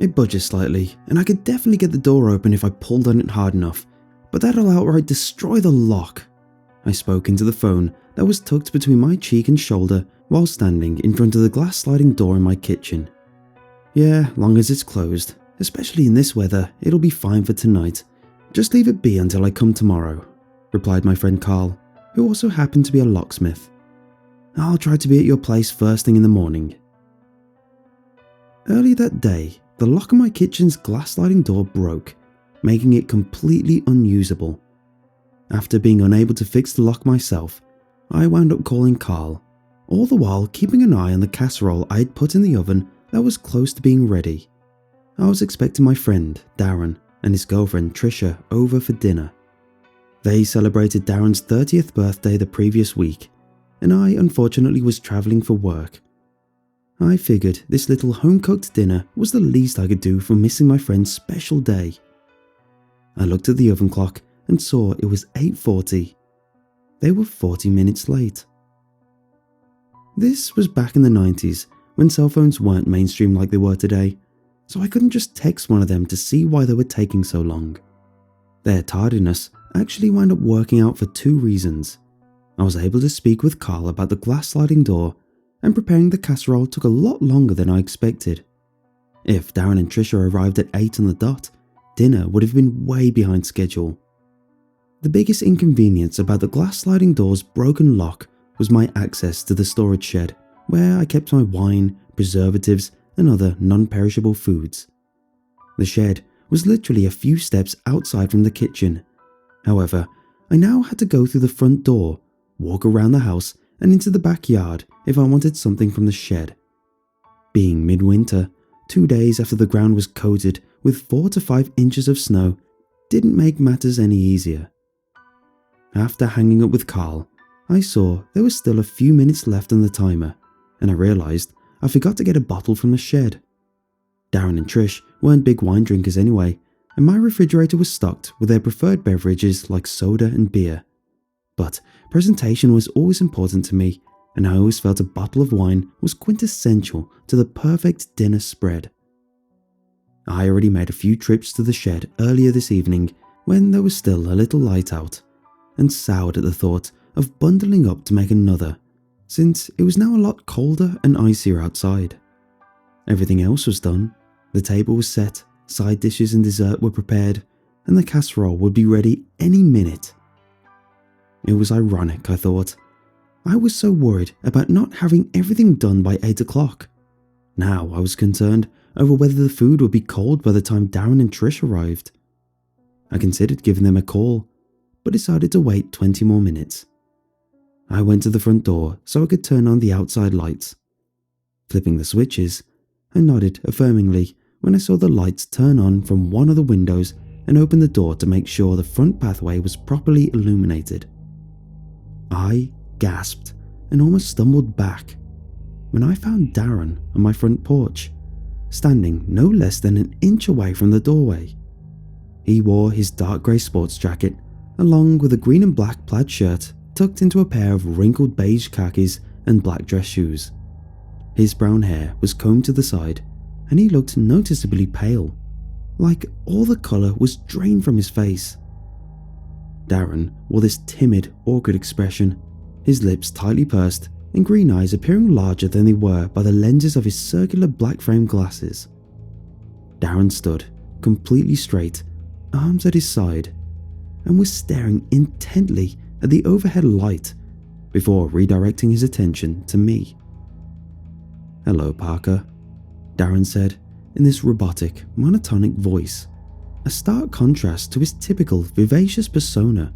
It budges slightly, and I could definitely get the door open if I pulled on it hard enough, but that'll outright destroy the lock. I spoke into the phone that was tucked between my cheek and shoulder while standing in front of the glass sliding door in my kitchen. Yeah, long as it's closed, especially in this weather, it'll be fine for tonight. Just leave it be until I come tomorrow, replied my friend Carl, who also happened to be a locksmith. I'll try to be at your place first thing in the morning. Early that day, the lock on my kitchen's glass sliding door broke, making it completely unusable. After being unable to fix the lock myself, I wound up calling Carl, all the while keeping an eye on the casserole I had put in the oven that was close to being ready. I was expecting my friend, Darren, and his girlfriend, Trisha, over for dinner. They celebrated Darren's 30th birthday the previous week, and I unfortunately was travelling for work. I figured this little home-cooked dinner was the least I could do for missing my friend's special day. I looked at the oven clock and saw it was 8:40. They were 40 minutes late. This was back in the 90s, when cell phones weren't mainstream like they were today, so I couldn't just text one of them to see why they were taking so long. Their tardiness actually wound up working out for two reasons. I was able to speak with Carl about the glass sliding door, and preparing the casserole took a lot longer than I expected. If Darren and Trisha arrived at 8 on the dot, dinner would have been way behind schedule. The biggest inconvenience about the glass sliding door's broken lock was my access to the storage shed, where I kept my wine, preservatives, and other non-perishable foods. The shed was literally a few steps outside from the kitchen. However, I now had to go through the front door, walk around the house, and into the backyard if I wanted something from the shed. Being midwinter, 2 days after the ground was coated with 4 to 5 inches of snow, didn't make matters any easier. After hanging up with Carl, I saw there was still a few minutes left on the timer, and I realised I forgot to get a bottle from the shed. Darren and Trish weren't big wine drinkers anyway, and my refrigerator was stocked with their preferred beverages like soda and beer. But presentation was always important to me, and I always felt a bottle of wine was quintessential to the perfect dinner spread. I already made a few trips to the shed earlier this evening when there was still a little light out, and soured at the thought of bundling up to make another, since it was now a lot colder and icier outside. Everything else was done. The table was set, side dishes and dessert were prepared, and the casserole would be ready any minute. It was ironic, I thought. I was so worried about not having everything done by 8 o'clock. Now I was concerned over whether the food would be cold by the time Darren and Trish arrived. I considered giving them a call, but decided to wait 20 more minutes. I went to the front door so I could turn on the outside lights. Flipping the switches, I nodded affirmingly when I saw the lights turn on from one of the windows and opened the door to make sure the front pathway was properly illuminated. I gasped and almost stumbled back when I found Darren on my front porch, standing no less than an inch away from the doorway. He wore his dark grey sports jacket along with a green and black plaid shirt tucked into a pair of wrinkled beige khakis and black dress shoes. His brown hair was combed to the side, and he looked noticeably pale, like all the colour was drained from his face. Darren wore this timid, awkward expression, his lips tightly pursed and green eyes appearing larger than they were by the lenses of his circular black-framed glasses. Darren stood, completely straight, arms at his side, and was staring intently at the overhead light before redirecting his attention to me. "Hello, Parker," Darren said in this robotic, monotonic voice, a stark contrast to his typical vivacious persona.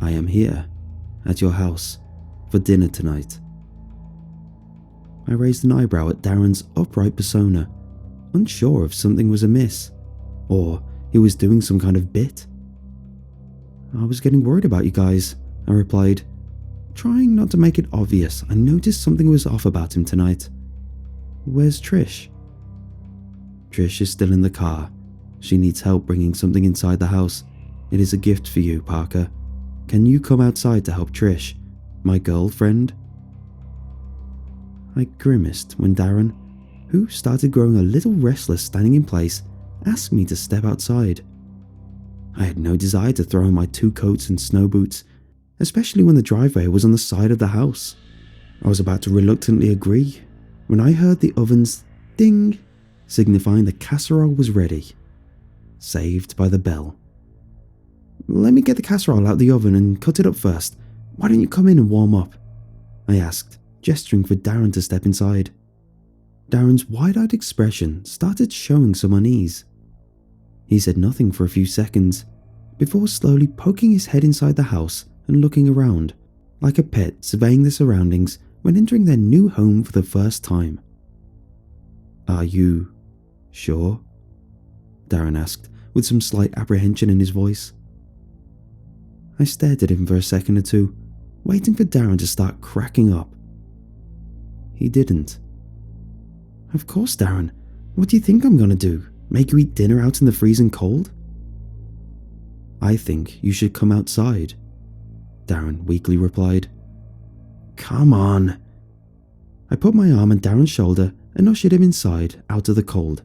"I am here, at your house, for dinner tonight." I raised an eyebrow at Darren's upright persona, unsure if something was amiss, or he was doing some kind of bit. "I was getting worried about you guys," I replied, trying not to make it obvious I noticed something was off about him tonight. "Where's Trish?" "Trish is still in the car. She needs help bringing something inside the house. It is a gift for you, Parker. Can you come outside to help Trish, my girlfriend?" I grimaced when Darren, who started growing a little restless standing in place, asked me to step outside. I had no desire to throw on my 2 coats and snow boots, especially when the driveway was on the side of the house. I was about to reluctantly agree when I heard the oven's ding, signifying the casserole was ready. Saved by the bell. "Let me get the casserole out the oven and cut it up first. Why don't you come in and warm up?" I asked, gesturing for Darren to step inside. Darren's wide-eyed expression started showing some unease. He said nothing for a few seconds, before slowly poking his head inside the house and looking around, like a pet surveying the surroundings when entering their new home for the first time. "Are you sure?" Darren asked, with some slight apprehension in his voice. I stared at him for a second or two, waiting for Darren to start cracking up. He didn't. "Of course, Darren. What do you think I'm gonna do? Make you eat dinner out in the freezing cold?" "I think you should come outside," Darren weakly replied. "Come on." I put my arm on Darren's shoulder and ushered him inside, out of the cold.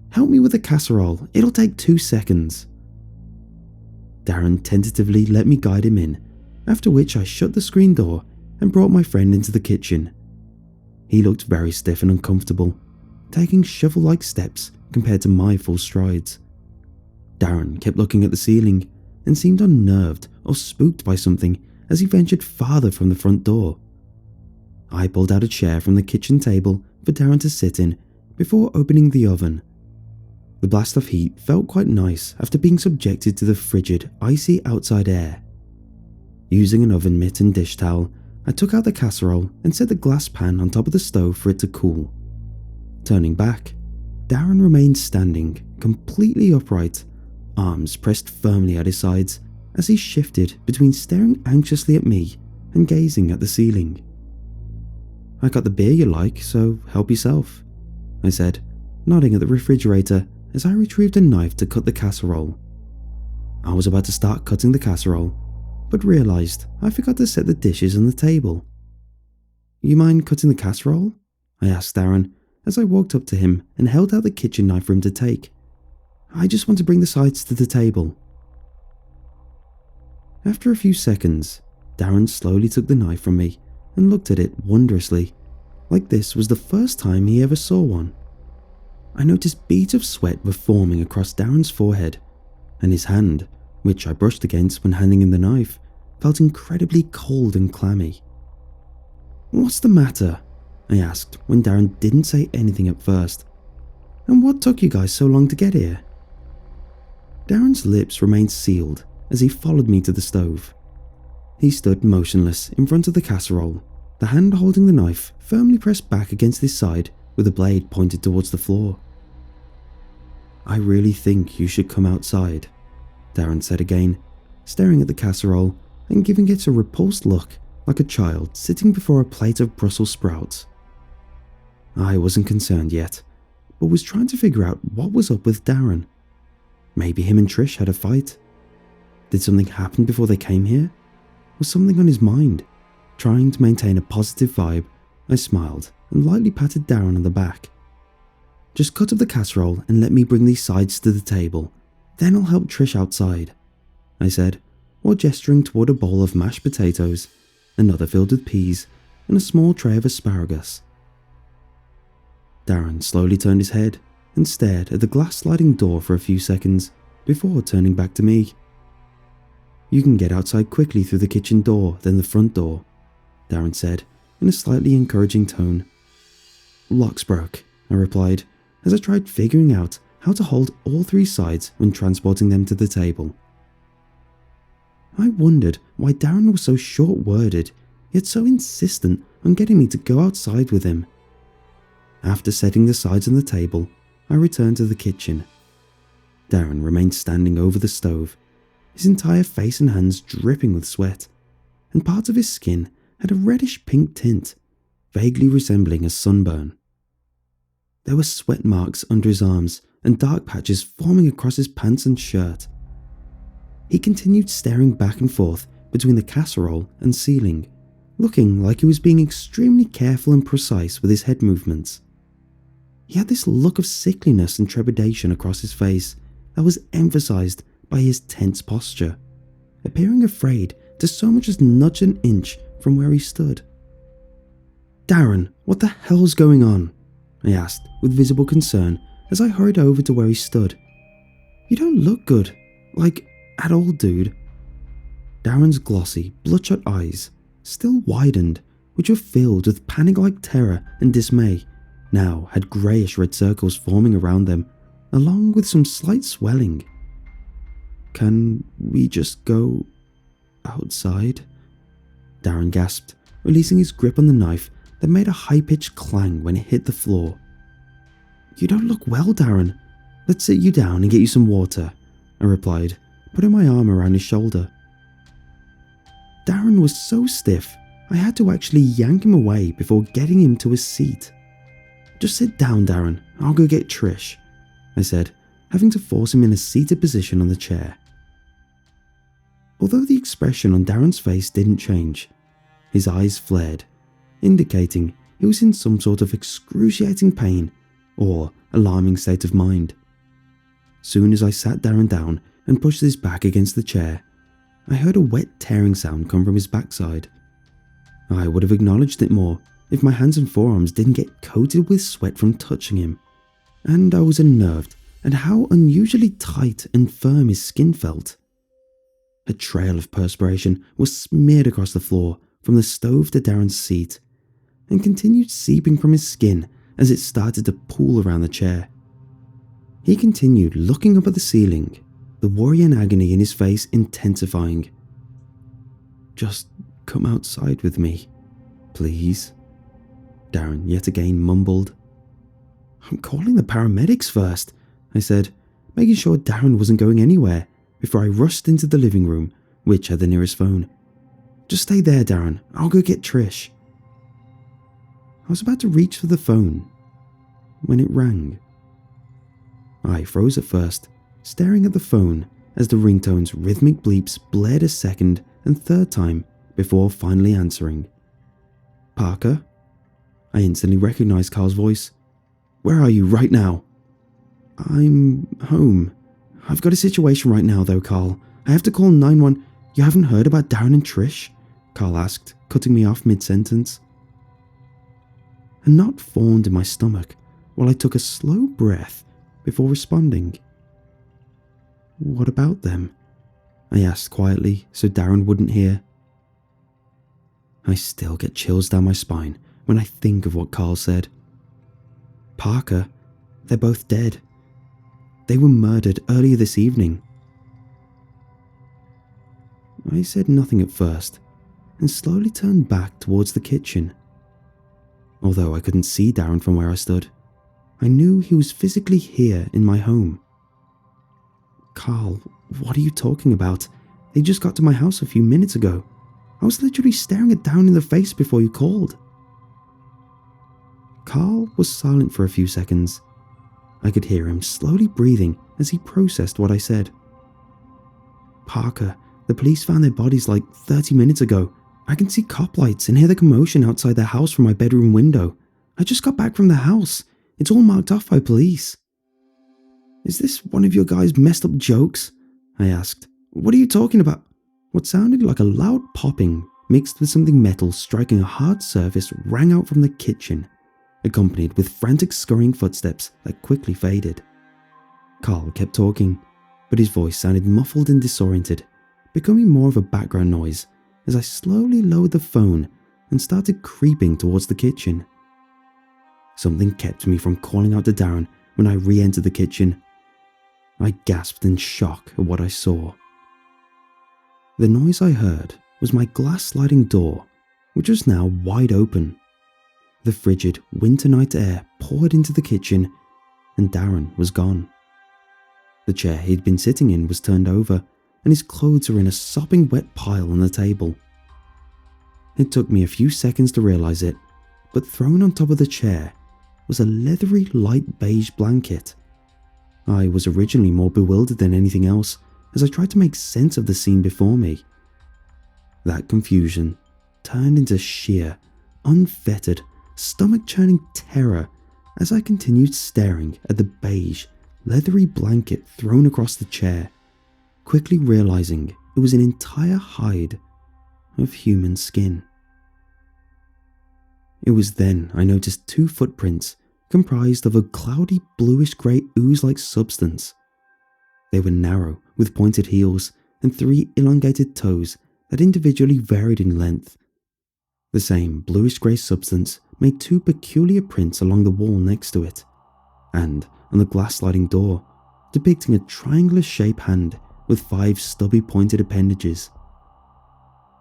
"Help me with the casserole. It'll take 2 seconds." Darren tentatively let me guide him in, after which I shut the screen door and brought my friend into the kitchen. He looked very stiff and uncomfortable, taking shovel-like steps compared to my full strides. Darren kept looking at the ceiling and seemed unnerved or spooked by something as he ventured farther from the front door. I pulled out a chair from the kitchen table for Darren to sit in before opening the oven. The blast of heat felt quite nice after being subjected to the frigid, icy outside air. Using an oven mitt and dish towel, I took out the casserole and set the glass pan on top of the stove for it to cool. Turning back, Darren remained standing, completely upright, arms pressed firmly at his sides as he shifted between staring anxiously at me and gazing at the ceiling. "I got the beer you like, so help yourself," I said, nodding at the refrigerator as I retrieved a knife to cut the casserole. I was about to start cutting the casserole, but realized I forgot to set the dishes on the table. "You mind cutting the casserole?" I asked Darren as I walked up to him and held out the kitchen knife for him to take. "I just want to bring the sides to the table." After a few seconds, Darren slowly took the knife from me and looked at it wondrously, like this was the first time he ever saw one. I noticed beads of sweat were forming across Darren's forehead, and his hand, which I brushed against when handing him the knife, felt incredibly cold and clammy. "What's the matter?" I asked when Darren didn't say anything at first. "And what took you guys so long to get here?" Darren's lips remained sealed as he followed me to the stove. He stood motionless in front of the casserole, the hand holding the knife firmly pressed back against his side with the blade pointed towards the floor. "I really think you should come outside," Darren said again, staring at the casserole and giving it a repulsed look like a child sitting before a plate of Brussels sprouts. I wasn't concerned yet, but was trying to figure out what was up with Darren. Maybe him and Trish had a fight. Did something happen before they came here? Was something on his mind? Trying to maintain a positive vibe, I smiled and lightly patted Darren on the back. "Just cut up the casserole and let me bring these sides to the table. Then I'll help Trish outside," I said, while gesturing toward a bowl of mashed potatoes, another filled with peas, and a small tray of asparagus. Darren slowly turned his head and stared at the glass sliding door for a few seconds before turning back to me. "You can get outside quickly through the kitchen door, then the front door," Darren said in a slightly encouraging tone. "Locks broke," I replied as I tried figuring out how to hold all 3 sides when transporting them to the table. I wondered why Darren was so short-worded, yet so insistent on getting me to go outside with him. After setting the sides on the table, I returned to the kitchen. Darren remained standing over the stove, his entire face and hands dripping with sweat, and parts of his skin had a reddish-pink tint, vaguely resembling a sunburn. There were sweat marks under his arms and dark patches forming across his pants and shirt. He continued staring back and forth between the casserole and ceiling, looking like he was being extremely careful and precise with his head movements. He had this look of sickliness and trepidation across his face that was emphasized by his tense posture, appearing afraid to so much as nudge an inch from where he stood. "Darren, what the hell's going on?" I asked with visible concern as I hurried over to where he stood. "You don't look good, like, at all, dude." Darren's glossy, bloodshot eyes still widened, which were filled with panic-like terror and dismay, now had greyish-red circles forming around them, along with some slight swelling. "Can we just go outside?" Darren gasped, releasing his grip on the knife that made a high-pitched clang when it hit the floor. "You don't look well, Darren. Let's sit you down and get you some water," I replied, putting my arm around his shoulder. Darren was so stiff, I had to actually yank him away before getting him to his seat. "Just sit down, Darren. I'll go get Trish," I said, having to force him in a seated position on the chair. Although the expression on Darren's face didn't change, his eyes flared, indicating he was in some sort of excruciating pain or alarming state of mind. Soon as I sat Darren down and pushed his back against the chair, I heard a wet tearing sound come from his backside. I would have acknowledged it more if my hands and forearms didn't get coated with sweat from touching him, and I was unnerved at how unusually tight and firm his skin felt. A trail of perspiration was smeared across the floor from the stove to Darren's seat, and continued seeping from his skin as it started to pool around the chair. He continued looking up at the ceiling, the worry and agony in his face intensifying. "Just come outside with me, please," Darren yet again mumbled. "I'm calling the paramedics first," I said, making sure Darren wasn't going anywhere before I rushed into the living room, which had the nearest phone. "Just stay there, Darren. I'll go get Trish." I was about to reach for the phone when it rang. I froze at first, staring at the phone as the ringtone's rhythmic bleeps blared a second and third time before finally answering. "Parker?" I instantly recognized Carl's voice. "Where are you right now?" "I'm home. I've got a situation right now though, Carl. I have to call 911. You haven't heard about Darren and Trish?" Carl asked, cutting me off mid-sentence. A knot formed in my stomach while I took a slow breath before responding. "What about them?" I asked quietly so Darren wouldn't hear. I still get chills down my spine when I think of what Carl said. "Parker, they're both dead. They were murdered earlier this evening." I said nothing at first and slowly turned back towards the kitchen. Although I couldn't see Darren from where I stood, I knew he was physically here in my home. "Carl, what are you talking about? They just got to my house a few minutes ago. I was literally staring it down in the face before you called." Carl was silent for a few seconds. I could hear him slowly breathing as he processed what I said. "Parker, the police found their bodies like 30 minutes ago. I can see cop lights and hear the commotion outside their house from my bedroom window. I just got back from the house. It's all marked off by police." "Is this one of your guys' messed up jokes?" I asked. "What are you talking about?" What sounded like a loud popping mixed with something metal striking a hard surface rang out from the kitchen, accompanied with frantic scurrying footsteps that quickly faded. Carl kept talking, but his voice sounded muffled and disoriented, becoming more of a background noise as I slowly lowered the phone and started creeping towards the kitchen. Something kept me from calling out to Darren when I re-entered the kitchen. I gasped in shock at what I saw. The noise I heard was my glass sliding door, which was now wide open. The frigid winter night air poured into the kitchen, and Darren was gone. The chair he'd been sitting in was turned over, and his clothes were in a sopping wet pile on the table. It took me a few seconds to realize it, but thrown on top of the chair was a leathery light beige blanket. I was originally more bewildered than anything else as I tried to make sense of the scene before me. That confusion turned into sheer, unfettered, stomach-churning terror as I continued staring at the beige, leathery blanket thrown across the chair, quickly realizing it was an entire hide of human skin. It was then I noticed 2 footprints comprised of a cloudy bluish-grey ooze-like substance. They were narrow, with pointed heels and 3 elongated toes that individually varied in length. The same bluish-grey substance made 2 peculiar prints along the wall next to it, and on the glass sliding door, depicting a triangular-shaped hand with 5 stubby pointed appendages.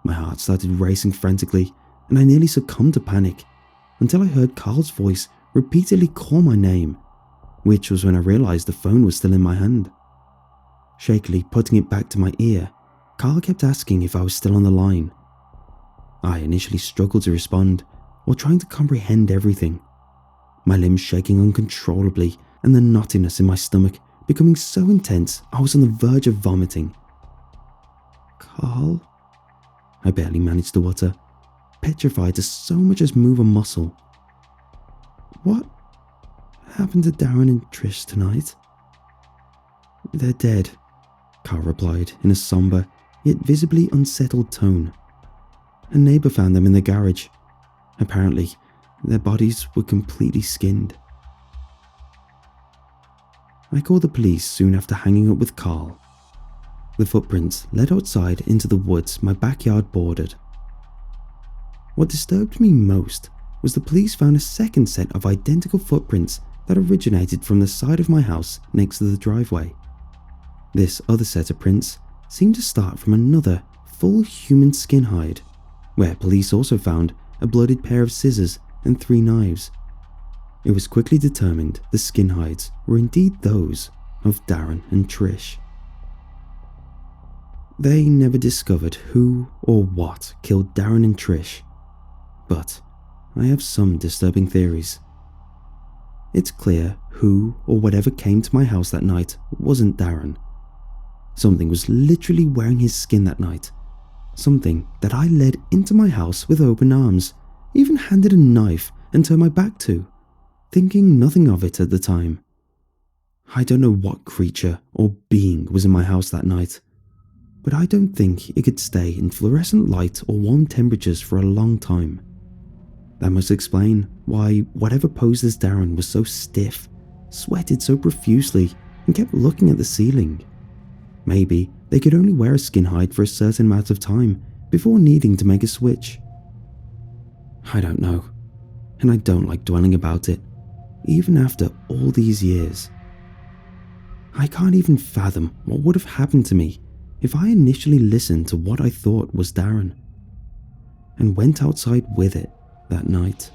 My heart started racing frantically, and I nearly succumbed to panic until I heard Carl's voice repeatedly call my name, which was when I realized the phone was still in my hand. Shakily putting it back to my ear, Carl kept asking if I was still on the line. I initially struggled to respond while trying to comprehend everything, my limbs shaking uncontrollably and the knottiness in my stomach becoming so intense I was on the verge of vomiting. "Carl?" I barely managed to utter, petrified to so much as move a muscle. "What happened to Darren and Trish tonight?" "They're dead," Carl replied in a somber yet visibly unsettled tone. "A neighbour found them in the garage. Apparently, their bodies were completely skinned." I called the police soon after hanging up with Carl. The footprints led outside into the woods my backyard bordered. What disturbed me most was the police found a second set of identical footprints that originated from the side of my house next to the driveway. This other set of prints seemed to start from another full human skin hide, where police also found a bloodied pair of scissors and 3 knives. It was quickly determined the skin hides were indeed those of Darren and Trish. They never discovered who or what killed Darren and Trish, but I have some disturbing theories. It's clear who or whatever came to my house that night wasn't Darren. Something was literally wearing his skin that night, something that I led into my house with open arms, even handed a knife and turned my back to, thinking nothing of it at the time. I don't know what creature or being was in my house that night, but I don't think it could stay in fluorescent light or warm temperatures for a long time. That must explain why whatever posed as Darren was so stiff, sweated so profusely, and kept looking at the ceiling. Maybe they could only wear a skin hide for a certain amount of time before needing to make a switch. I don't know, and I don't like dwelling about it, even after all these years. I can't even fathom what would have happened to me if I initially listened to what I thought was Darren, and went outside with it that night.